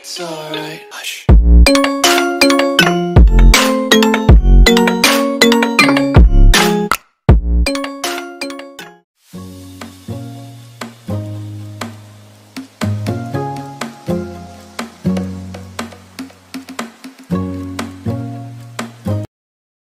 It's alright. Hush.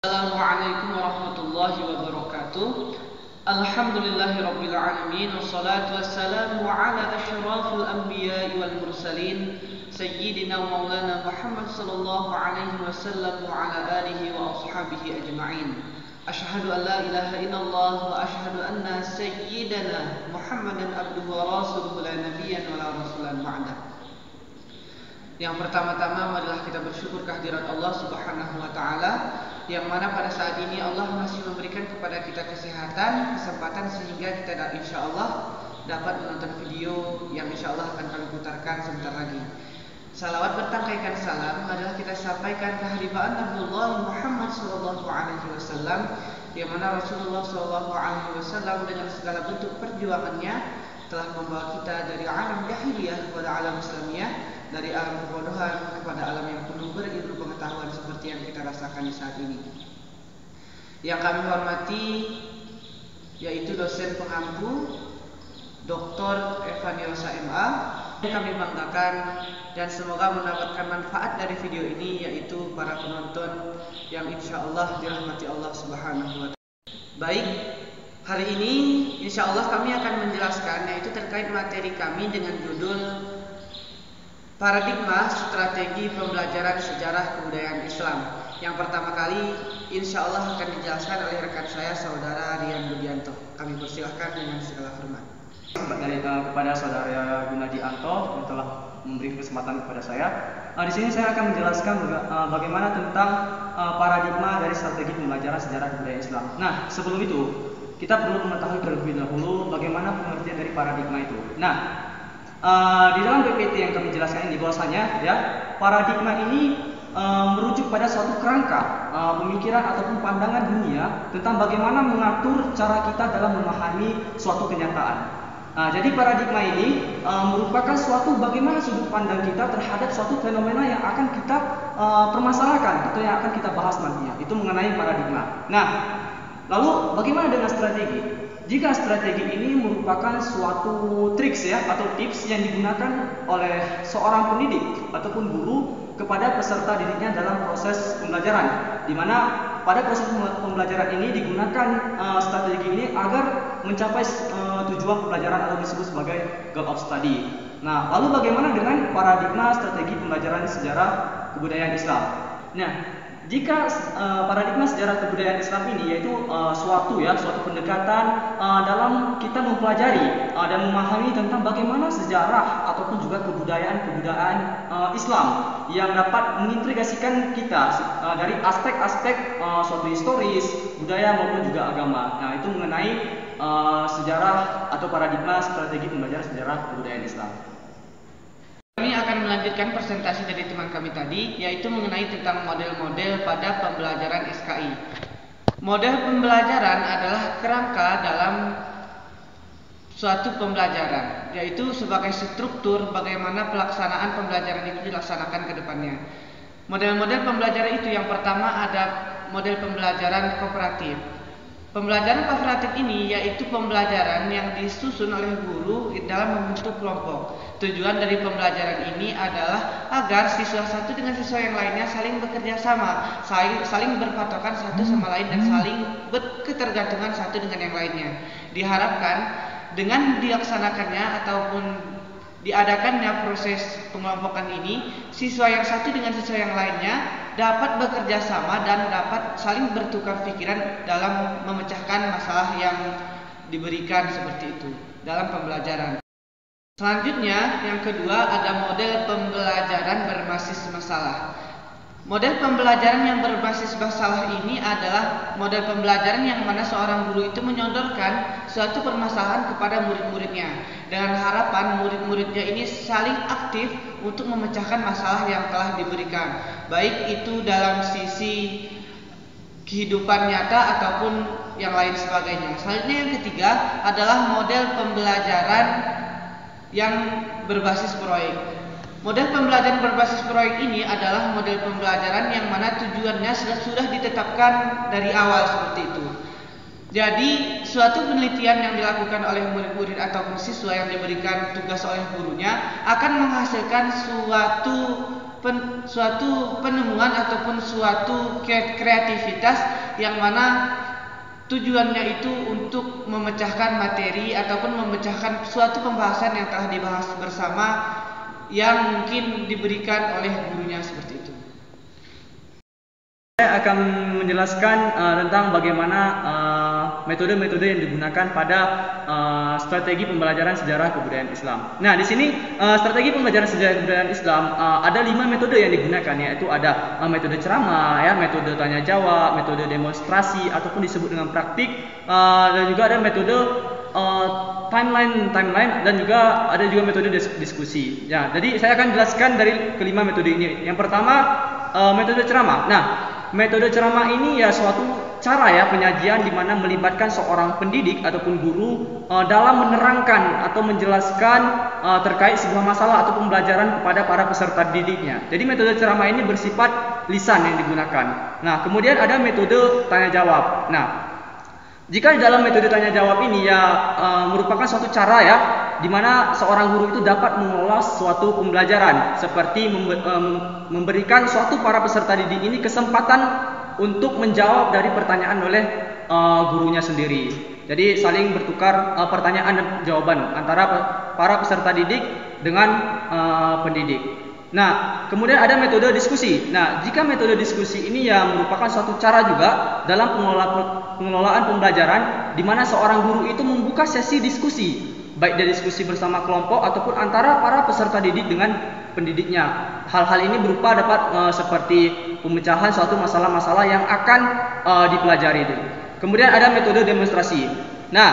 Assalamualaikum warahmatullahi wabarakatuh. Alhamdulillahirabbil alamin wassalatu wassalamu ala asyrafil anbiya'i wal mursalin sayyidina wa maulana Muhammad sallallahu alaihi wasallam wa ala alihi wa ashabihi ajma'in. Asyhadu an la ilaha illallah wa asyhadu anna sayyidana Muhammadan abduhu wa rasuluhu la nabiyyan wa la rasulan ba'da. Yang pertama-tama adalah kita bersyukur kehadirat Allah Subhanahu wa taala, yang mana pada saat ini Allah masih memberikan kepada kita kesehatan, kesempatan sehingga kita insya Allah dapat menonton video yang insya Allah akan kami putarkan sebentar lagi. Salawat bertangkaikan salam adalah kita sampaikan kehalifaan Nabiullah Muhammad sallallahu alaihi wasallam, yang mana Rasulullah sallallahu alaihi wasallam dengan segala bentuk perjuangannya telah membawa kita dari alam jahiliyah kepada alam islamiyah, dari alam kebodohan kepada alam yang penuh berilmu pengetahuan seperti yang kita rasakan di saat ini. Yang kami hormati yaitu dosen pengampu Dr. Evaniosa MA. Kami banggakan dan semoga mendapatkan manfaat dari video ini, yaitu para penonton yang insya Allah dirahmati Allah Subhanahu wa taala. Baik, hari ini insya Allah kami akan menjelaskan yaitu terkait materi kami dengan judul Paradigma Strategi Pembelajaran Sejarah Kebudayaan Islam. Yang pertama kali insya Allah akan dijelaskan oleh rekan saya, Saudara Rian Budianto. Kami persilahkan dengan segala hormat. Kepada Saudara Gunadi Anto yang telah memberi kesempatan kepada saya. Di sini saya akan menjelaskan bagaimana tentang paradigma dari strategi pembelajaran sejarah kebudayaan Islam. Nah, sebelum itu kita perlu mengetahui terlebih dahulu bagaimana pengertian dari paradigma itu. Nah, di dalam PPT yang kami jelaskan ini bahwasanya ya, paradigma ini merujuk pada suatu kerangka pemikiran ataupun pandangan dunia tentang bagaimana mengatur cara kita dalam memahami suatu kenyataan. Jadi paradigma ini merupakan suatu bagaimana sudut pandang kita terhadap suatu fenomena yang akan kita permasalahkan atau yang akan kita bahas nantinya. Itu mengenai paradigma. Nah, lalu bagaimana dengan strategi? Jika strategi ini merupakan suatu triks ya atau tips yang digunakan oleh seorang pendidik ataupun guru kepada peserta didiknya dalam proses pembelajaran, di mana pada proses pembelajaran ini digunakan strategi ini agar mencapai tujuan pembelajaran atau disebut sebagai goal of study. Nah, lalu bagaimana dengan paradigma strategi pembelajaran sejarah kebudayaan Islam? Nah, jika paradigma sejarah kebudayaan Islam ini yaitu suatu pendekatan dalam kita mempelajari dan memahami tentang bagaimana sejarah ataupun juga kebudayaan Islam yang dapat mengintegrasikan kita dari aspek-aspek suatu historis, budaya maupun juga agama. Nah, itu mengenai sejarah atau paradigma strategi pembelajaran sejarah kebudayaan Islam. Kami akan melanjutkan presentasi dari teman kami tadi, yaitu mengenai tentang model-model pada pembelajaran SKI. Model pembelajaran adalah kerangka dalam suatu pembelajaran, yaitu sebagai struktur bagaimana pelaksanaan pembelajaran itu dilaksanakan ke depannya. Model-model pembelajaran itu yang pertama ada model pembelajaran kooperatif. Pembelajaran kooperatif ini yaitu pembelajaran yang disusun oleh guru dalam membentuk kelompok. Tujuan dari pembelajaran ini adalah agar siswa satu dengan siswa yang lainnya saling bekerja sama, saling berpatokan satu sama lain dan saling berketergantungan satu dengan yang lainnya. Diharapkan dengan dilaksanakannya ataupun diadakannya proses pengelompokan ini, siswa yang satu dengan siswa yang lainnya dapat bekerja sama dan dapat saling bertukar pikiran dalam memecahkan masalah yang diberikan seperti itu dalam pembelajaran. Selanjutnya, yang kedua ada model pembelajaran berbasis masalah. Model pembelajaran yang berbasis masalah ini adalah model pembelajaran yang mana seorang guru itu menyodorkan suatu permasalahan kepada murid-muridnya dengan harapan murid-muridnya ini saling aktif untuk memecahkan masalah yang telah diberikan, baik itu dalam sisi kehidupan nyata ataupun yang lain sebagainya. Selanjutnya yang ketiga adalah model pembelajaran yang berbasis proyek. Model pembelajaran berbasis proyek ini adalah model pembelajaran yang mana tujuannya sudah ditetapkan dari awal seperti itu. Jadi, suatu penelitian yang dilakukan oleh murid-murid ataupun siswa yang diberikan tugas oleh gurunya akan menghasilkan suatu penemuan ataupun suatu kreativitas yang mana tujuannya itu untuk memecahkan materi ataupun memecahkan suatu pembahasan yang telah dibahas bersama yang mungkin diberikan oleh gurunya seperti itu. Saya akan menjelaskan tentang bagaimana metode-metode yang digunakan pada strategi pembelajaran sejarah kebudayaan Islam. Nah, di sini strategi pembelajaran sejarah kebudayaan Islam ada 5 metode yang digunakan, yaitu ada metode ceramah, ya, metode tanya jawab, metode demonstrasi ataupun disebut dengan praktik, dan juga ada metode timeline dan juga ada juga metode diskusi. Ya, jadi saya akan jelaskan dari kelima metode ini. Yang pertama metode ceramah. Nah, metode ceramah ini ya suatu cara ya penyajian di mana melibatkan seorang pendidik ataupun guru dalam menerangkan atau menjelaskan terkait sebuah masalah atau pembelajaran kepada para peserta didiknya. Jadi metode ceramah ini bersifat lisan yang digunakan. Nah, kemudian ada metode tanya jawab. Nah, jika di dalam metode tanya jawab ini ya merupakan suatu cara ya di mana seorang guru itu dapat mengelola suatu pembelajaran seperti memberikan suatu para peserta didik ini kesempatan untuk menjawab dari pertanyaan oleh gurunya sendiri. Jadi saling bertukar pertanyaan dan jawaban antara para peserta didik dengan pendidik. Nah, kemudian ada metode diskusi. Nah, jika metode diskusi ini ya merupakan suatu cara juga dalam pengelolaan pembelajaran di mana seorang guru itu membuka sesi diskusi, baik dari diskusi bersama kelompok ataupun antara para peserta didik dengan pendidiknya. Hal-hal ini berupa dapat seperti pemecahan suatu masalah-masalah yang akan dipelajari. Kemudian ada metode demonstrasi. Nah,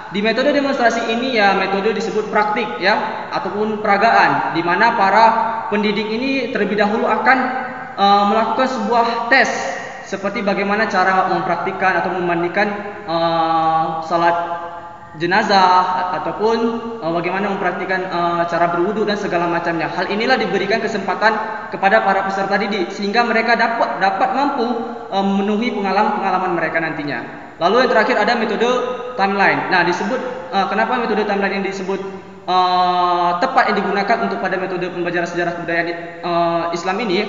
di metode demonstrasi ini ya metode disebut praktik ya ataupun peragaan, di mana para pendidik ini terlebih dahulu akan melakukan sebuah tes seperti bagaimana cara mempraktikkan atau memandikan salat jenazah ataupun bagaimana mempraktikkan cara berwudu dan segala macamnya. Hal inilah diberikan kesempatan kepada para peserta didik sehingga mereka dapat mampu memenuhi pengalaman mereka nantinya. Lalu yang terakhir ada metode timeline. Nah, kenapa metode timeline ini disebut tepat yang digunakan untuk pada metode pembelajaran sejarah kebudayaan Islam ini?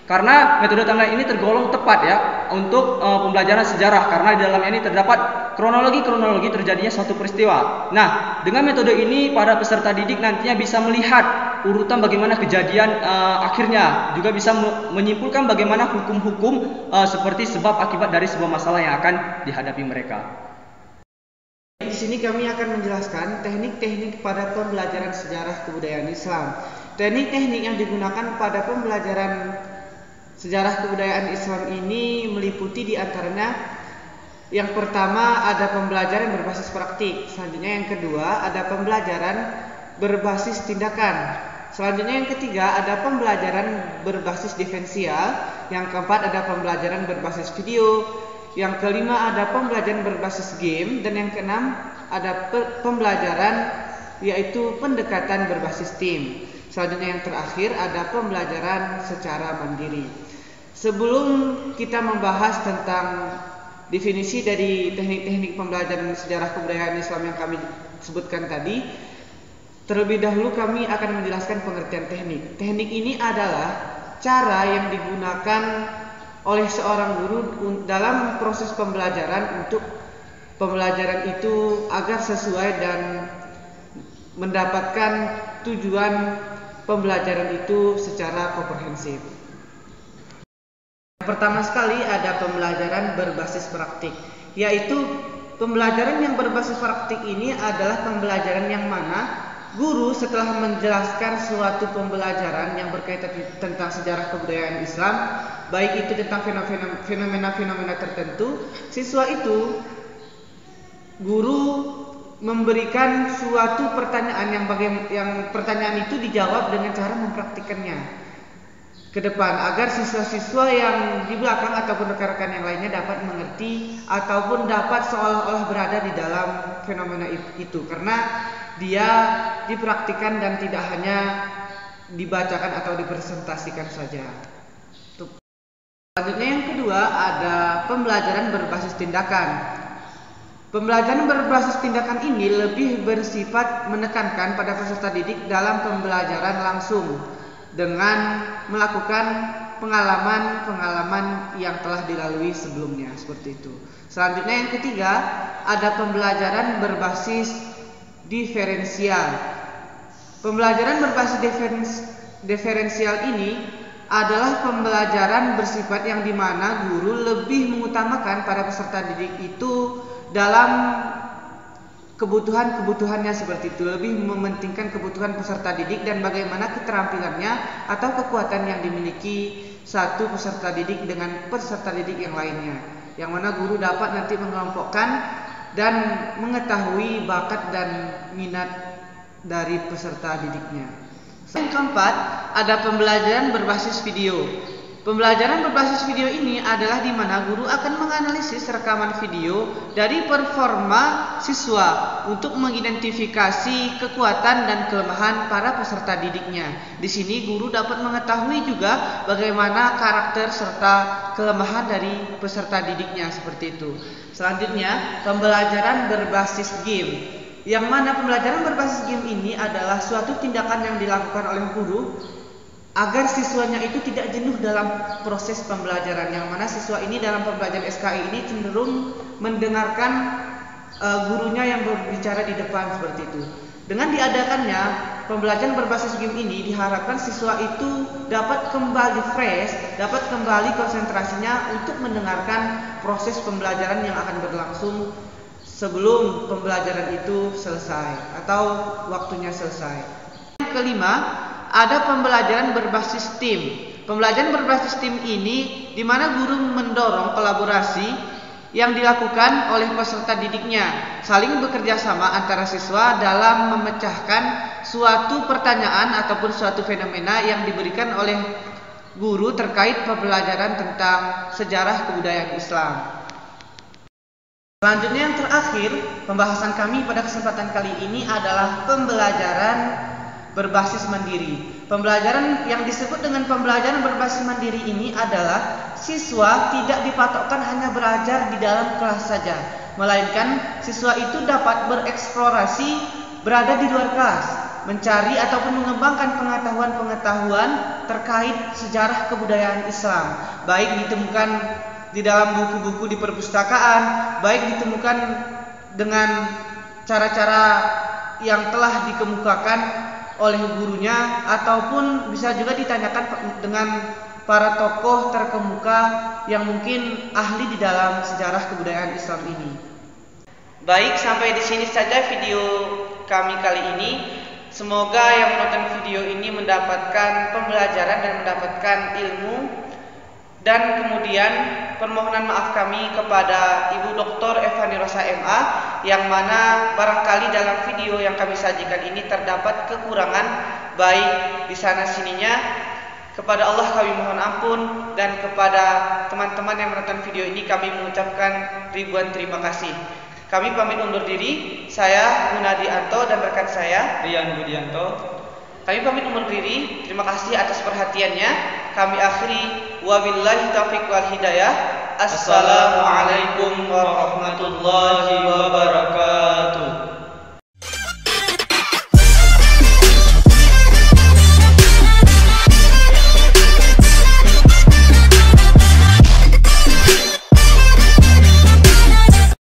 Karena metode timeline ini tergolong tepat ya untuk pembelajaran sejarah karena di dalamnya ini terdapat kronologi terjadinya suatu peristiwa. Nah, dengan metode ini para peserta didik nantinya bisa melihat urutan bagaimana kejadian akhirnya, juga bisa menyimpulkan bagaimana hukum-hukum seperti sebab akibat dari sebuah masalah yang akan dihadapi mereka. Di sini kami akan menjelaskan teknik-teknik pada pembelajaran sejarah kebudayaan Islam. Teknik-teknik yang digunakan pada pembelajaran sejarah kebudayaan Islam ini meliputi diantaranya yang pertama ada pembelajaran berbasis praktik, selanjutnya yang kedua ada pembelajaran berbasis tindakan, selanjutnya yang ketiga ada pembelajaran berbasis diferensial, yang keempat ada pembelajaran berbasis video, yang kelima ada pembelajaran berbasis game, dan yang keenam ada pembelajaran yaitu pendekatan berbasis tim. Selanjutnya yang terakhir ada pembelajaran secara mandiri. Sebelum kita membahas tentang definisi dari teknik-teknik pembelajaran sejarah kebudayaan Islam yang kami sebutkan tadi, terlebih dahulu kami akan menjelaskan pengertian teknik. Teknik ini adalah cara yang digunakan oleh seorang guru dalam proses pembelajaran untuk pembelajaran itu agar sesuai dan mendapatkan tujuan pembelajaran itu secara komprehensif. Pertama sekali ada pembelajaran berbasis praktik, yaitu pembelajaran yang berbasis praktik ini adalah pembelajaran yang mana guru setelah menjelaskan suatu pembelajaran yang berkaitan tentang sejarah kebudayaan Islam, baik itu tentang fenomena-fenomena tertentu, siswa itu guru memberikan suatu pertanyaan yang pertanyaan itu dijawab dengan cara mempraktikkannya ke depan agar siswa-siswa yang di belakang ataupun rekan-rekan yang lainnya dapat mengerti ataupun dapat seolah-olah berada di dalam fenomena itu karena dia dipraktikkan dan tidak hanya dibacakan atau dipresentasikan saja. Selanjutnya yang kedua ada pembelajaran berbasis tindakan. Pembelajaran berbasis tindakan ini lebih bersifat menekankan pada peserta didik dalam pembelajaran langsung dengan melakukan pengalaman-pengalaman yang telah dilalui sebelumnya, seperti itu. Selanjutnya yang ketiga ada pembelajaran berbasis diferensial. Pembelajaran berbasis diferensial ini adalah pembelajaran bersifat yang dimana guru lebih mengutamakan pada peserta didik itu dalam kebutuhan-kebutuhannya, seperti itu, lebih mementingkan kebutuhan peserta didik dan bagaimana keterampilannya atau kekuatan yang dimiliki satu peserta didik dengan peserta didik yang lainnya, yang mana guru dapat nanti mengelompokkan dan mengetahui bakat dan minat dari peserta didiknya. Yang keempat ada pembelajaran berbasis video. Pembelajaran berbasis video ini adalah di mana guru akan menganalisis rekaman video dari performa siswa untuk mengidentifikasi kekuatan dan kelemahan para peserta didiknya. Di sini guru dapat mengetahui juga bagaimana karakter serta kelemahan dari peserta didiknya, seperti itu. Selanjutnya, pembelajaran berbasis game. Yang mana pembelajaran berbasis game ini adalah suatu tindakan yang dilakukan oleh guru agar siswanya itu tidak jenuh dalam proses pembelajaran, yang mana siswa ini dalam pembelajaran SKI ini cenderung mendengarkan gurunya yang berbicara di depan, seperti itu. Dengan diadakannya pembelajaran berbasis game ini diharapkan siswa itu dapat kembali fresh, dapat kembali konsentrasinya untuk mendengarkan proses pembelajaran yang akan berlangsung sebelum pembelajaran itu selesai atau waktunya selesai. Yang kelima ada pembelajaran berbasis tim. Pembelajaran berbasis tim ini di mana guru mendorong kolaborasi yang dilakukan oleh peserta didiknya, saling bekerja sama antara siswa dalam memecahkan suatu pertanyaan ataupun suatu fenomena yang diberikan oleh guru terkait pembelajaran tentang sejarah kebudayaan Islam. Selanjutnya yang terakhir, pembahasan kami pada kesempatan kali ini adalah pembelajaran berbasis mandiri. Pembelajaran yang disebut dengan pembelajaran berbasis mandiri ini adalah siswa tidak dipatokkan hanya belajar di dalam kelas saja, melainkan siswa itu dapat bereksplorasi berada di luar kelas, mencari ataupun mengembangkan pengetahuan-pengetahuan terkait sejarah kebudayaan Islam, baik ditemukan di dalam buku-buku di perpustakaan, baik ditemukan dengan cara-cara yang telah dikemukakan oleh gurunya, ataupun bisa juga ditanyakan dengan para tokoh terkemuka yang mungkin ahli di dalam sejarah kebudayaan Islam ini. Baik, sampai di sini saja video kami kali ini. Semoga yang menonton video ini mendapatkan pembelajaran dan mendapatkan ilmu. Dan kemudian permohonan maaf kami kepada Ibu Dr. Evani Rosa MA, yang mana barangkali dalam video yang kami sajikan ini terdapat kekurangan baik di sana sininya. Kepada Allah kami mohon ampun, dan kepada teman-teman yang menonton video ini kami mengucapkan ribuan terima kasih. Kami pamit undur diri. Saya Gunadi Anto dan rekan saya Rian Budianto. Kami pamit undur diri. Terima kasih atas perhatiannya. Kami akhiri, wabillahi taufiq wal hidayah. Assalamualaikum warahmatullahi wabarakatuh.